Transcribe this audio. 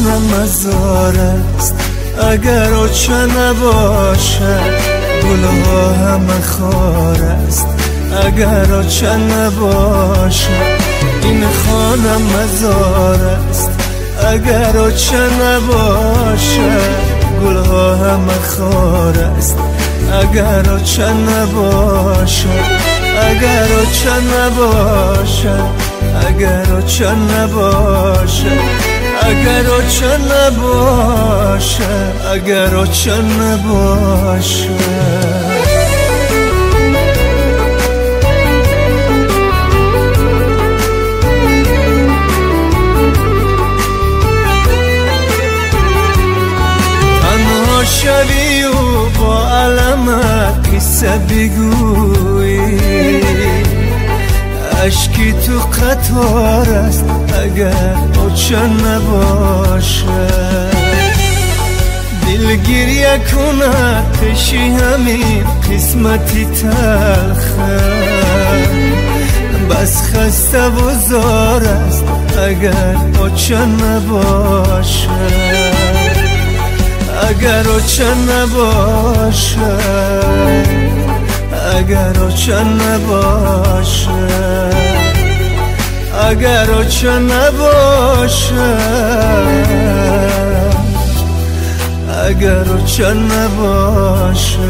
خانم مزار است اگر آچه نباشد، گلها همه خار است اگر آچه نباشد. این خانم مزار است اگر آچه نباشد، گلها همه خار است اگر آچه نباشد. اگر آچه نباشد، اگر آچه نباشد، اگر آچه نباشد، اگر آچه نباشد. شوی و با علمت قصه بگویی، اشکی تو قطار است اگر آچه نباشد. دل گریه کند پیشی همین قسمتی تلخه، بس خسته و زار است اگر آچه نباشد. اگر آچه نباشد، اگر آچه نباشد، اگر آچه نباشد، اگر آچه نباشد.